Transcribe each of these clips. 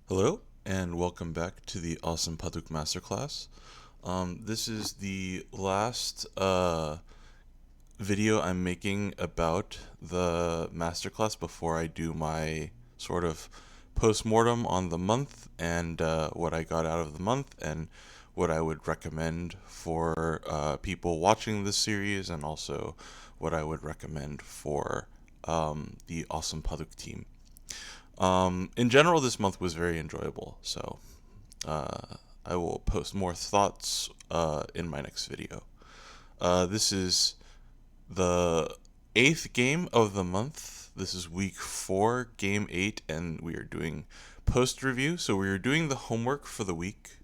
Hello, and welcome back to the Awesome Baduk Masterclass. This is the last video I'm making about the masterclass before I do my sort of post-mortem on the month and what I got out of the month and what I would recommend for people watching this series, and also what I would recommend for the Awesome Baduk team. In general, this month was very enjoyable, so I will post more thoughts in my next video. This is the eighth game of the month. This is week 4, game 8, and we are doing post review. So we are doing the homework for the week.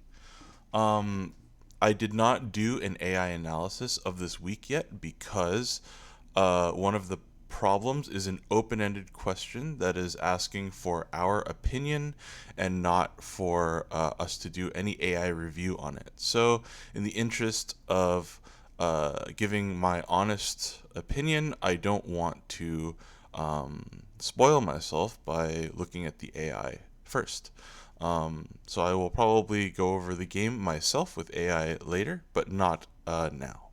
I did not do an AI analysis of this week yet because one of the problems is an open ended question that is asking for our opinion and not for us to do any AI review on it. So, in the interest of giving my honest opinion, I don't want to spoil myself by looking at the AI first. So I will probably go over the game myself with AI later, but not now.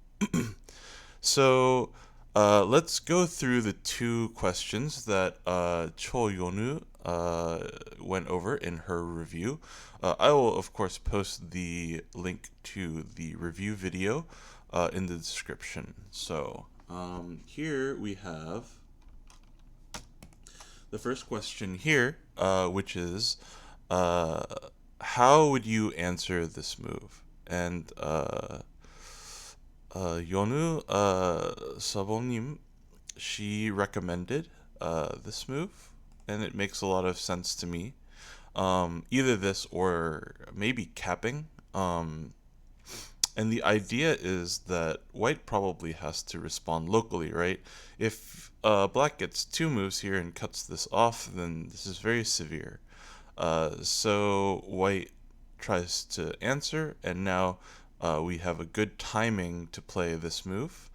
So let's go through the two questions that Cho Yonu went over in her review. I will, of course, post the link to the review video in the description. So here we have the first question here, which is how would you answer this move? And Yonu Sabonim, she recommended this move, and it makes a lot of sense to me. Either this or maybe capping. And the idea is that white probably has to respond locally, right? If black gets two moves here and cuts this off, then this is very severe. So white tries to answer, and now we have a good timing to play this move.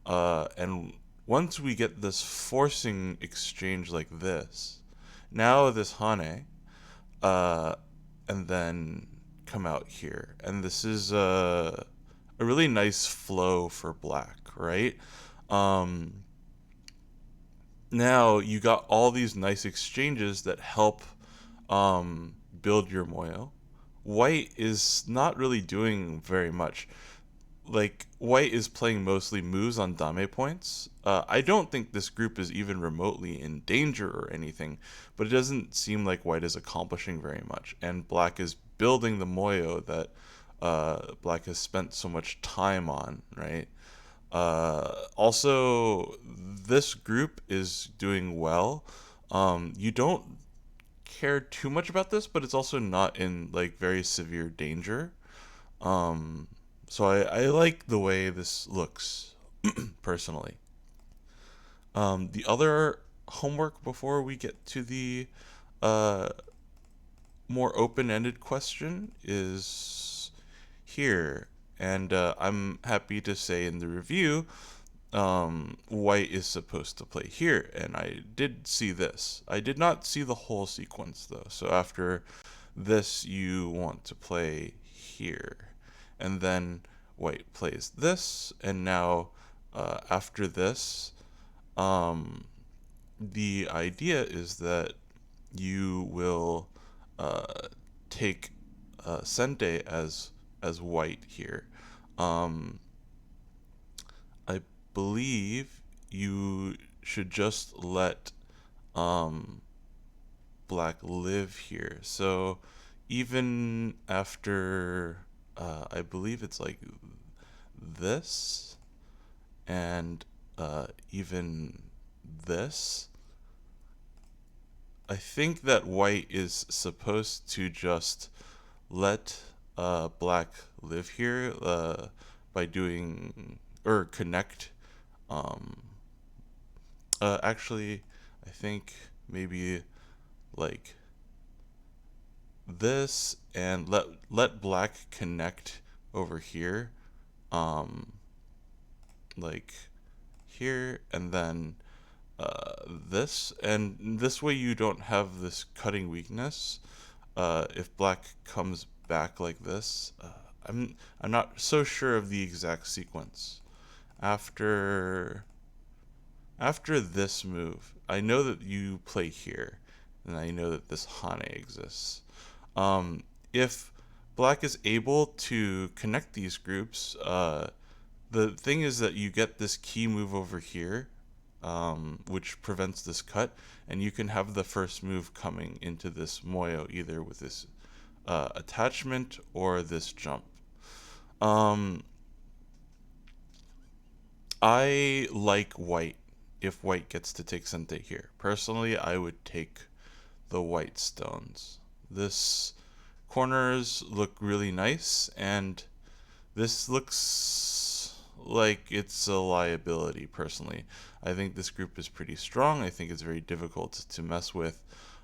And once we get this forcing exchange like this, now this Hane, uh, and then come out here. And this is a really nice flow for black, right? Um, Now you got all these nice exchanges that help build your moyo. White is not really doing very much. Like, white is playing mostly moves on dame points. I don't think this group is even remotely in danger or anything, but it doesn't seem like white is accomplishing very much. And black is building the moyo that black has spent so much time on, right? Also, this group is doing well. You don't care too much about this, but it's also not in like very severe danger. Um, so I like the way this looks personally. The other homework before we get to the uh, more open-ended question is here, and I'm happy to say in the review, white is supposed to play here, and I did see this. I did not see the whole sequence though. So after this, you want to play here, and then white plays this, and now after this, um, the idea is that you will uh, take Sente as white here. Um, I believe you should just let um, black live here. So even after, I believe it's like this and even this, I think that white is supposed to just let black live here by doing or connect. Um, Actually, I think maybe like this and let black connect over here, um, like here, and then this, and this way you don't have this cutting weakness. if black comes back like this, I'm not so sure of the exact sequence. After after this move, I know that you play here, and I know that this Hane exists. If black is able to connect these groups, the thing is that you get this key move over here, which prevents this cut, and you can have the first move coming into this moyo either with this attachment or this jump. Um, I like white if white gets to take Sente here. Personally, I would take the white stones. This corners look really nice, and this looks like it's a liability, personally. I think this group is pretty strong. I think it's very difficult to mess with.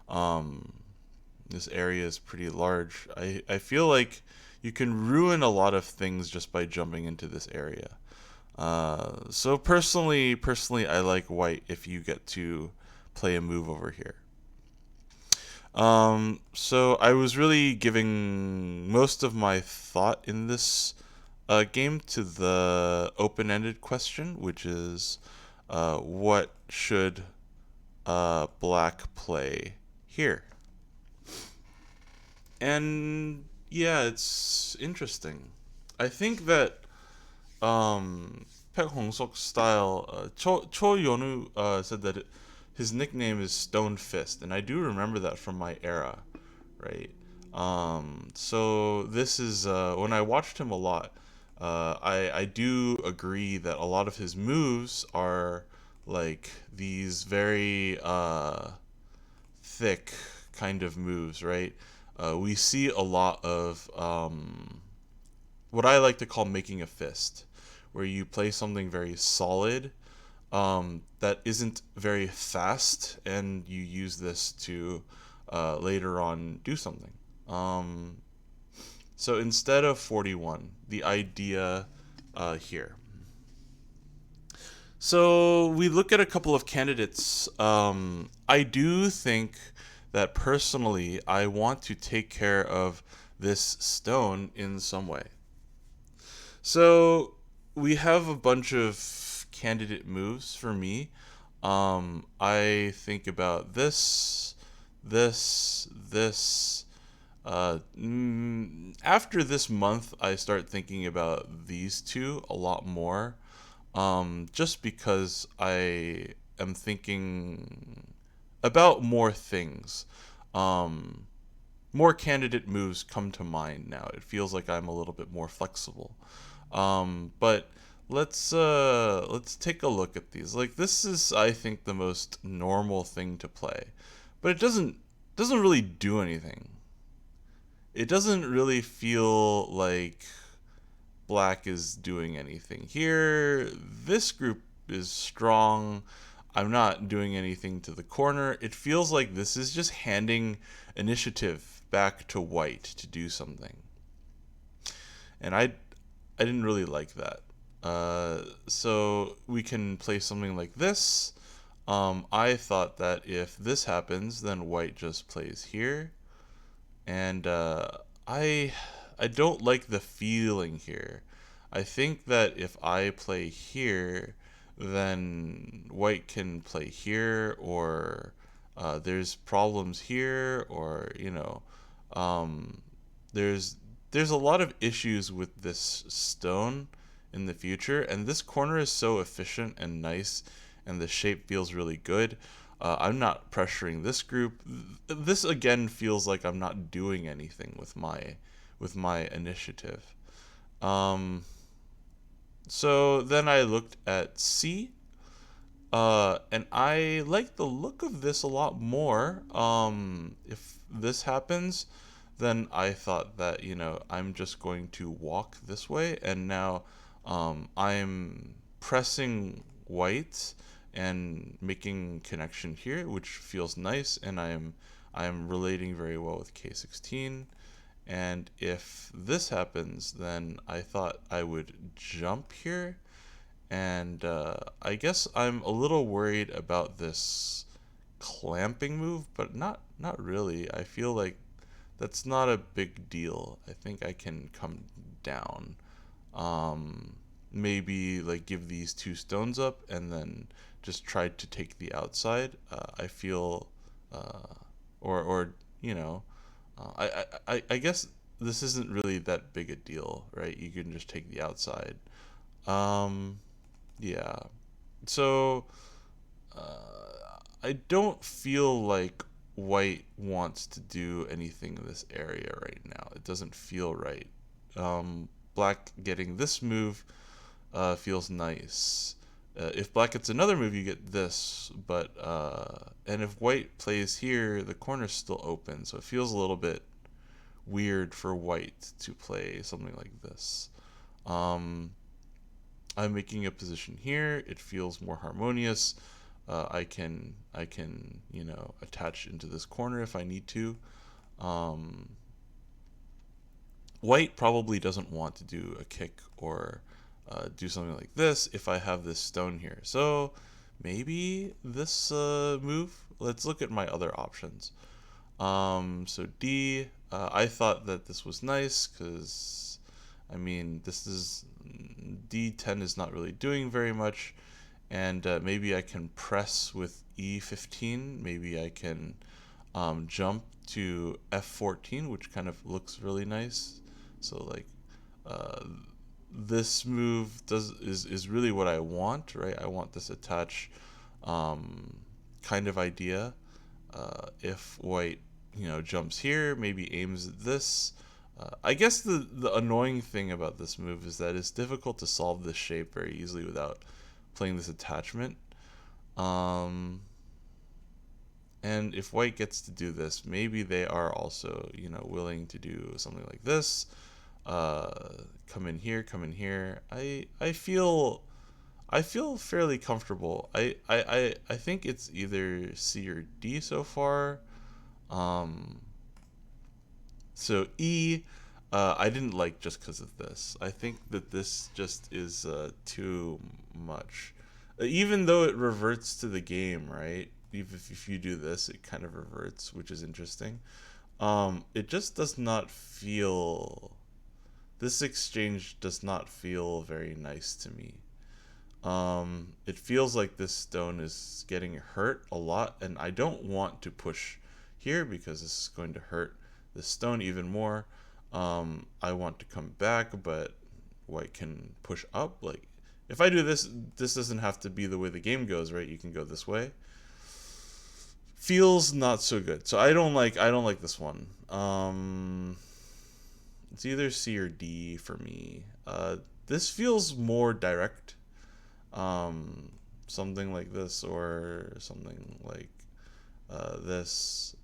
Um, this area is pretty large. I feel like you can ruin a lot of things just by jumping into this area. So personally, I like white if you get to play a move over here. So I was really giving most of my thought in this game to the open-ended question, which is, what should black play here? And yeah, it's interesting. I think that Pek Hong Sok's style, Cho Yonu said that his nickname is Stone Fist, and I do remember that from my era, right? So this is when I watched him a lot. I do agree that a lot of his moves are like these very thick kind of moves, right? We see a lot of what I like to call making a fist, where you play something very solid that isn't very fast, and you use this to later on do something. Um, so instead of 41, the idea here. So we look at a couple of candidates. I do think that personally, I want to take care of this stone in some way. So we have a bunch of candidate moves for me. I think about this. After this month, I start thinking about these two a lot more. Just because I am thinking about more things. Um, More candidate moves come to mind now. It feels like I'm a little bit more flexible. But let's take a look at these. Like, this is, I think, the most normal thing to play, but it doesn't really do anything. It doesn't really feel like black is doing anything here. This group is strong. I'm not doing anything to the corner. It feels like this is just handing initiative back to white to do something. And I didn't really like that. So we can play something like this. I thought that if this happens, then white just plays here. And I I don't like the feeling here. I think that if I play here, then white can play here, or there's problems here, or um, there's there's a lot of issues with this stone in the future, and this corner is so efficient and nice, and the shape feels really good. I'm not pressuring this group. This again feels like I'm not doing anything with my initiative. Um, so then I looked at C, and I like the look of this a lot more. If this happens, then I thought that, I'm just going to walk this way, and now I'm pressing white and making connection here, which feels nice, and I am relating very well with K16. And if this happens, then I thought I would jump here, and I guess I'm a little worried about this clamping move, but not really. I feel like that's not a big deal. I think I can come down. Um, Maybe like give these two stones up and then just try to take the outside. I feel, uh, or you know, I guess this isn't really that big a deal, right? You can just take the outside. Um, yeah. So I don't feel like white wants to do anything in this area right now. It doesn't feel right. Black getting this move feels nice. If black gets another move, you get this, but and if white plays here, the corner's still open, so it feels a little bit weird for white to play something like this. Um, I'm making a position here. It feels more harmonious. I can attach into this corner if I need to. Um, White probably doesn't want to do a kick or do something like this if I have this stone here. So maybe this move. Let's look at my other options. So D, I thought that this was nice because, I mean, this is D10 is not really doing very much, and maybe I can press with E15. Maybe I can jump to F14, which kind of looks really nice. So like, uh, this move is really what I want, right? I want this attach kind of idea. If white, jumps here, maybe aims at this. I guess the annoying thing about this move is that it's difficult to solve this shape very easily without playing this attachment. Um, and if white gets to do this, maybe they are also, willing to do something like this. Uh, Come in here, come in here. I feel fairly comfortable. I think it's either C or D so far. Um, so E, I didn't like just because of this. I think that this just is too much. Even though it reverts to the game, right? Even if you do this, it kind of reverts, which is interesting. It just does not feel. This exchange does not feel very nice to me. It feels like this stone is getting hurt a lot, and I don't want to push here because this is going to hurt the stone even more. I want to come back, but white can push up. Like, if I do this, this doesn't have to be the way the game goes, right? You can go this way. Feels not so good. So I don't like this one. It's either C or D for me. This feels more direct. Something like this or something like this.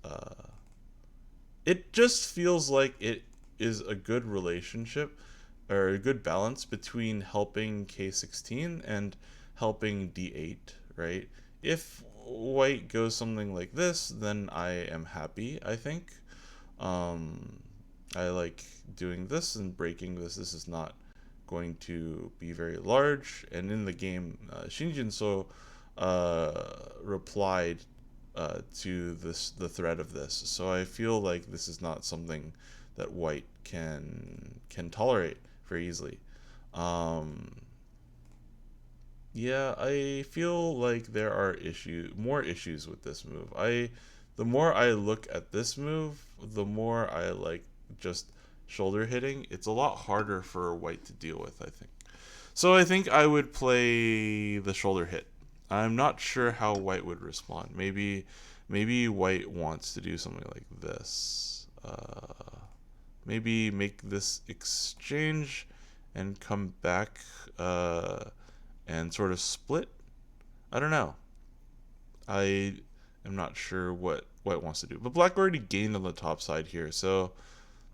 It just feels like it is a good relationship or a good balance between helping K16 and helping D8, right? If white goes something like this, then I am happy, I think. Um, I like doing this and breaking this. This is not going to be very large. And in the game, Shinjin replied to the threat of this. So I feel like this is not something that white can tolerate very easily. Um, yeah, I feel like there are more issues with this move. The more I look at this move, the more I like just shoulder hitting. It's a lot harder for white to deal with, I think. So I think I would play the shoulder hit. I'm not sure how white would respond. Maybe white wants to do something like this. Maybe make this exchange and come back and sort of split. I don't know. I am not sure what white wants to do. But black already gained on the top side here, so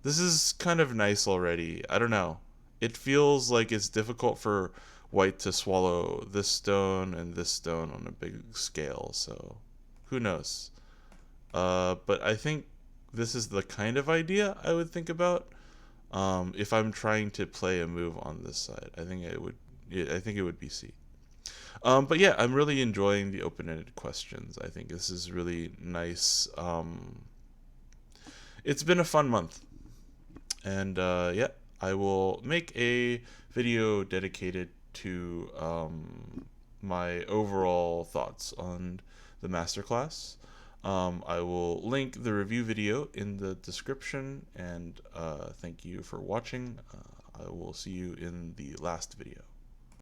this is kind of nice already. I don't know. It feels like it's difficult for white to swallow this stone and this stone on a big scale, so who knows? But I think this is the kind of idea I would think about if I'm trying to play a move on this side. I think it would be C. But yeah, I'm really enjoying the open-ended questions. I think this is really nice. it's been a fun month. And yeah, I will make a video dedicated to my overall thoughts on the masterclass. I will link the review video in the description, and thank you for watching. I will see you in the last video.